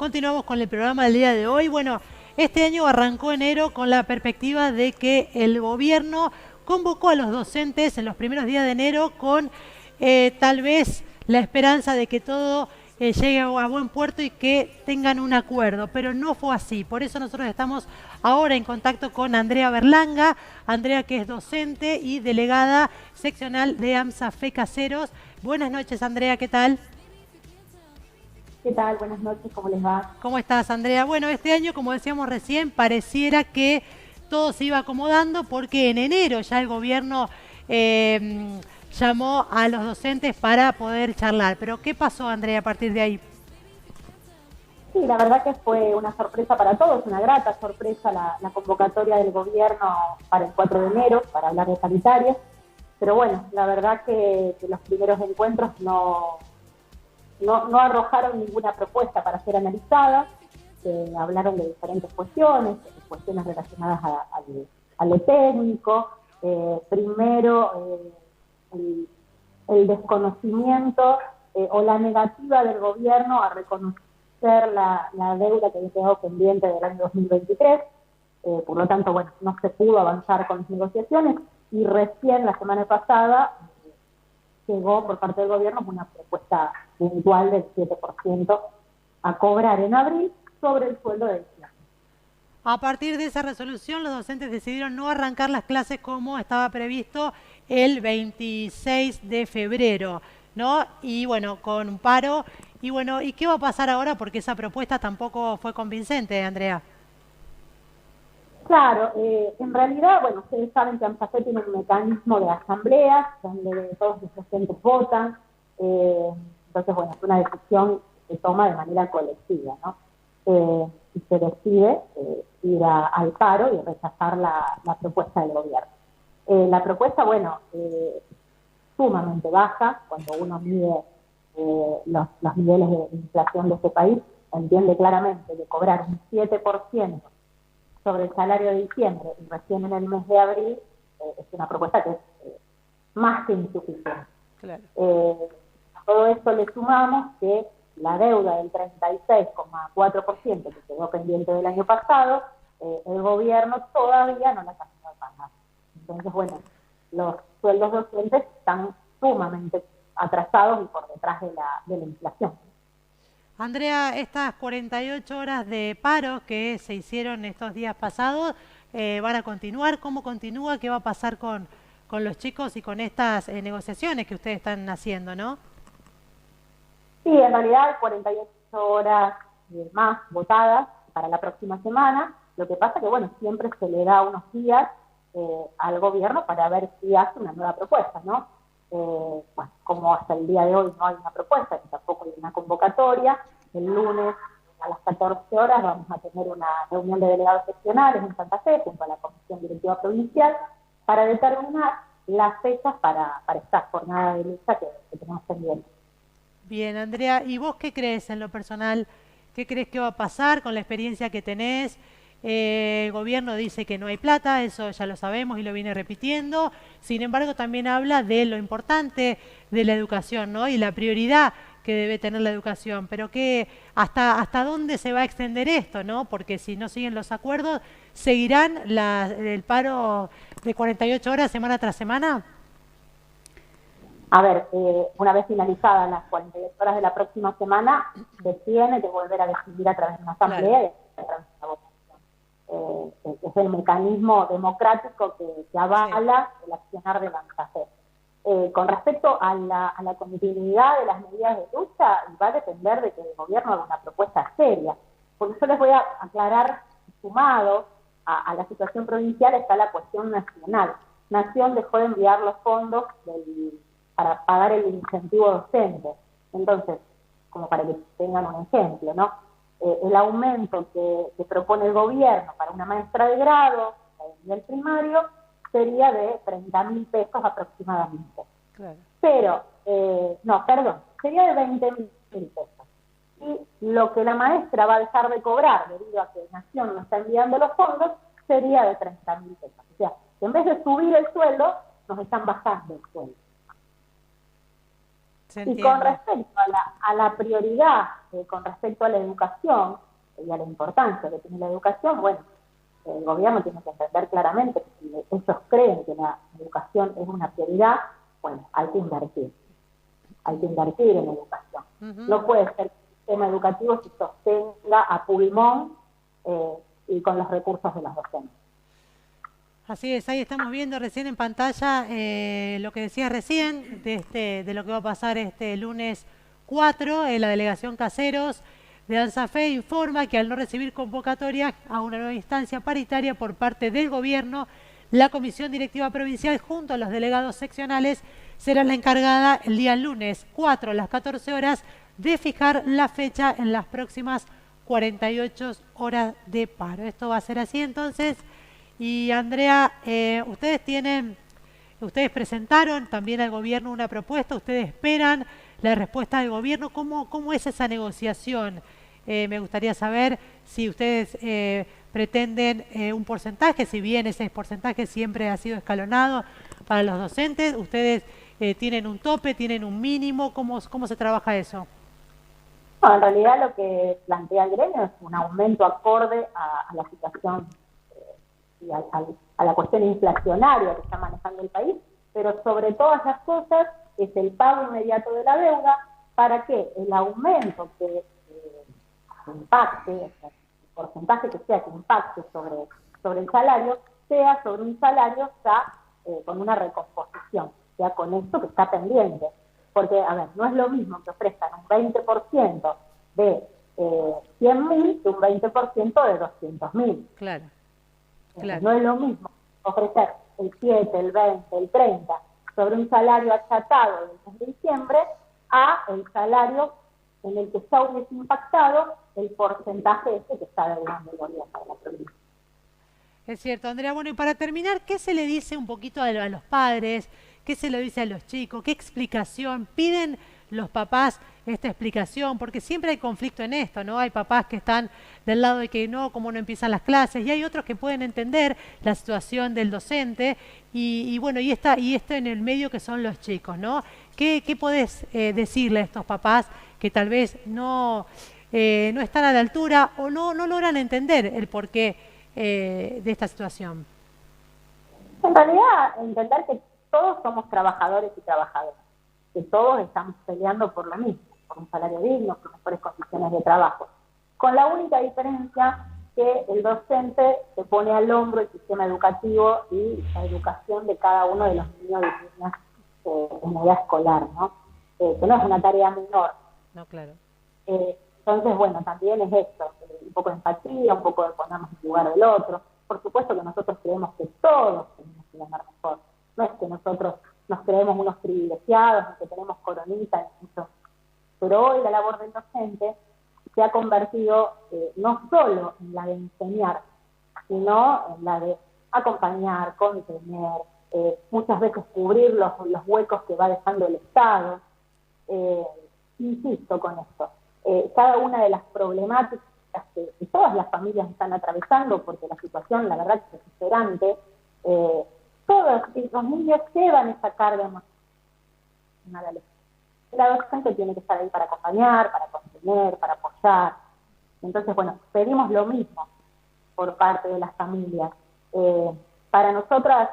Continuamos con el programa del día de hoy. Bueno, este año arrancó enero con la perspectiva de que el gobierno convocó a los docentes en los primeros días de enero con tal vez la esperanza de que todo llegue a buen puerto y que tengan un acuerdo, pero no fue así. Por eso nosotros estamos ahora en contacto con Andrea Berlanga, Andrea que es docente y delegada seccional de AMSA Fe Caseros. Buenas noches, Andrea, ¿qué tal? ¿Qué tal? Buenas noches, ¿cómo les va? ¿Cómo estás, Andrea? Bueno, este año, como decíamos recién, pareciera que todo se iba acomodando porque en enero ya el gobierno llamó a los docentes para poder charlar. Pero ¿qué pasó, Andrea, a partir de ahí? Sí, la verdad que fue una sorpresa para todos, una grata sorpresa la convocatoria del gobierno para el 4 de enero, para hablar de sanitarios. Pero bueno, la verdad que los primeros encuentros no arrojaron ninguna propuesta para ser analizada. Hablaron de diferentes cuestiones relacionadas a lo técnico. Primero, el desconocimiento o la negativa del gobierno a reconocer la deuda que había quedado pendiente del año 2023. Por lo tanto, bueno, no se pudo avanzar con las negociaciones y recién la semana pasada llegó por parte del gobierno una propuesta puntual del 7% a cobrar en abril sobre el sueldo de diciembre. A partir de esa resolución, los docentes decidieron no arrancar las clases como estaba previsto el 26 de febrero, ¿no? Y bueno, con un paro. Y bueno, ¿y qué va a pasar ahora? Porque esa propuesta tampoco fue convincente, Andrea. Claro, en realidad, bueno, ustedes saben que AMSAFE tiene un mecanismo de asambleas donde todos los docentes votan. Entonces, bueno, es una decisión que se toma de manera colectiva, ¿no? Y se decide ir al paro y rechazar la propuesta del gobierno. La propuesta, bueno, sumamente baja, cuando uno mide los niveles de inflación de este país, entiende claramente que cobrar un 7% sobre el salario de diciembre y recién en el mes de abril es una propuesta que es más que insuficiente. Claro. A todo esto le sumamos que la deuda del 36,4% que quedó pendiente del año pasado, el gobierno todavía no la terminó de pagar. Entonces, bueno, los sueldos docentes están sumamente atrasados y por detrás de la inflación. Andrea, estas 48 horas de paro que se hicieron estos días pasados, ¿van a continuar? ¿Cómo continúa? ¿Qué va a pasar con los chicos y con estas negociaciones que ustedes están haciendo, no? Sí, en realidad 48 horas más votadas para la próxima semana. Lo que pasa que, bueno, siempre se le da unos días al gobierno para ver si hace una nueva propuesta, ¿no? Bueno, como hasta el día de hoy no hay una propuesta, ni tampoco hay una convocatoria, el lunes a las 14 horas vamos a tener una reunión de delegados seccionales en Santa Fe junto a la Comisión Directiva Provincial para determinar las fechas para esta jornada de lucha que tenemos pendiente. Bien, Andrea, ¿y vos qué crees en lo personal? ¿Qué crees que va a pasar con la experiencia que tenés? El gobierno dice que no hay plata, eso ya lo sabemos y lo viene repitiendo. Sin embargo, también habla de lo importante de la educación, ¿no? Y la prioridad que debe tener la educación. Pero hasta dónde se va a extender esto, ¿no? Porque si no siguen los acuerdos, ¿seguirán el paro de 48 horas semana tras semana? A ver, una vez finalizadas las 48 horas de la próxima semana, se tiene que volver a decidir a través de una asamblea y a través de una votación. Es el mecanismo democrático que avala el accionar de la AMSAFE. Con respecto a la continuidad de las medidas de lucha, va a depender de que el gobierno haga una propuesta seria. Porque yo les voy a aclarar, sumado a la situación provincial, está la cuestión nacional. Nación dejó de enviar los fondos para pagar el incentivo docente. Entonces, como para que tengan un ejemplo, ¿no? El aumento que propone el gobierno para una maestra de grado del primario sería de 30.000 pesos aproximadamente. Claro. Pero, no, perdón, sería de 20.000 pesos. Y lo que la maestra va a dejar de cobrar debido a que Nación no está enviando los fondos sería de 30.000 pesos. O sea, en vez de subir el sueldo, nos están bajando el sueldo. Se Y con entiende. respecto a la prioridad, con respecto a la educación y a la importancia que tiene la educación, bueno, el gobierno tiene que entender claramente que si ellos creen que la educación es una prioridad, bueno, hay que invertir en educación. Ujú. No puede ser que el sistema educativo se sostenga a pulmón y con los recursos de los docentes. Así es, ahí estamos viendo recién en pantalla lo que decías recién de lo que va a pasar este lunes 4. La delegación Caseros de ANSAFE informa que al no recibir convocatoria a una nueva instancia paritaria por parte del gobierno, la Comisión Directiva Provincial junto a los delegados seccionales será la encargada el día lunes 4 a las 14 horas de fijar la fecha en las próximas 48 horas de paro. Esto va a ser así entonces. Y Andrea, ustedes presentaron también al gobierno una propuesta, ustedes esperan la respuesta del gobierno. ¿Cómo es esa negociación? Me gustaría saber si ustedes pretenden un porcentaje, si bien ese porcentaje siempre ha sido escalonado para los docentes, ustedes tienen un tope, tienen un mínimo, ¿cómo se trabaja eso? No, en realidad lo que plantea el gremio es un aumento acorde a la situación y a la cuestión inflacionaria que está manejando el país, pero sobre todas las cosas es el pago inmediato de la deuda para que el aumento que impacte, o sea, el porcentaje que sea que impacte sobre el salario, sea sobre un salario ya con una recomposición, sea con esto que está pendiente. Porque, a ver, no es lo mismo que ofrezcan un 20% de 100.000 que un 20% de 200.000. Claro, Entonces, claro. no es lo mismo ofrecer el 7, el 20, el 30 sobre un salario achatado del mes de diciembre a el salario en el que ya hubiese impactado el porcentaje ese que está deudando el gobierno de la provincia. Es cierto, Andrea. Bueno, y para terminar, ¿qué se le dice un poquito a los padres? ¿Qué se le dice a los chicos? ¿Qué explicación? ¿Piden los papás esta explicación? Porque siempre hay conflicto en esto, ¿no? Hay papás que están del lado de que no, cómo no empiezan las clases, y hay otros que pueden entender la situación del docente, y bueno, y esto en el medio que son los chicos, ¿no? ¿Qué podés decirle a estos papás que tal vez no están a la altura o no logran entender el porqué de esta situación? En realidad, entender que todos somos trabajadores y trabajadoras, que todos estamos peleando por lo mismo, por un salario digno, por mejores condiciones de trabajo, con la única diferencia que el docente se pone al hombro el sistema educativo y la educación de cada uno de los niños y niñas en edad escolar, ¿no? Que no es una tarea menor. No, claro. Entonces, bueno, también es esto, un poco de empatía, un poco de ponernos en el lugar del otro. Por supuesto que nosotros creemos que todos tenemos que ganar mejor. No es que nosotros nos creemos unos privilegiados, ni que tenemos coronitas, pero hoy la labor del docente se ha convertido no solo en la de enseñar, sino en la de acompañar, contener, muchas veces cubrir los huecos que va dejando el Estado. Insisto con esto, cada una de las problemáticas que todas las familias están atravesando, porque la situación, la verdad, es desesperante, todos los niños llevan esa carga emocional. La docente tiene que estar ahí para acompañar, para contener, para apoyar. Entonces, bueno, pedimos lo mismo por parte de las familias. Para nosotras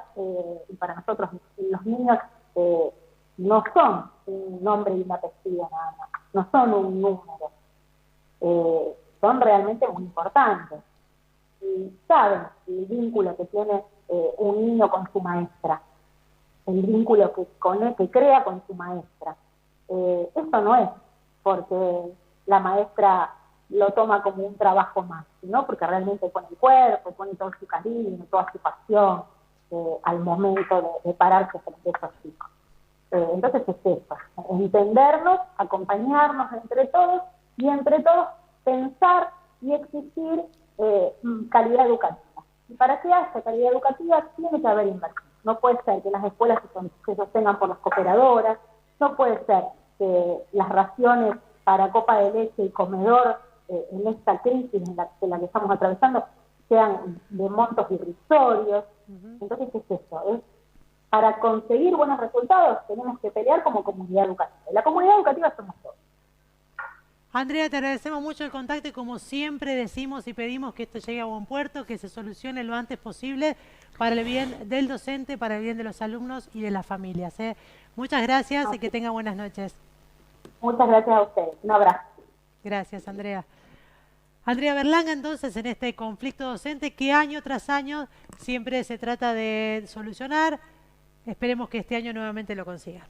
y para nosotros, los niños no son un nombre y un apellido nada más, no son un número, son realmente muy importantes. Y saben el vínculo que tiene un niño con su maestra, el vínculo que crea con su maestra. Eso no es porque la maestra lo toma como un trabajo más, sino porque realmente pone el cuerpo, pone todo su cariño, toda su pasión al momento de pararse frente a esos chicos. Entonces es eso, entendernos, acompañarnos entre todos y entre todos pensar y exigir calidad educativa. Y para que haya calidad educativa tiene que haber inversión. No puede ser que las escuelas se sostengan por las cooperadoras, no puede ser que las raciones para copa de leche y comedor en esta crisis en la que estamos atravesando sean de montos irrisorios. Entonces es eso, es para conseguir buenos resultados tenemos que pelear como comunidad educativa. Y la comunidad educativa somos todos. Andrea, te agradecemos mucho el contacto y como siempre decimos y pedimos que esto llegue a buen puerto, que se solucione lo antes posible para el bien del docente, para el bien de los alumnos y de las familias. Muchas gracias y que tenga buenas noches. Muchas gracias a ustedes. Un abrazo. Gracias, Andrea. Andrea Berlanga, entonces, en este conflicto docente que año tras año siempre se trata de solucionar. Esperemos que este año nuevamente lo consiga.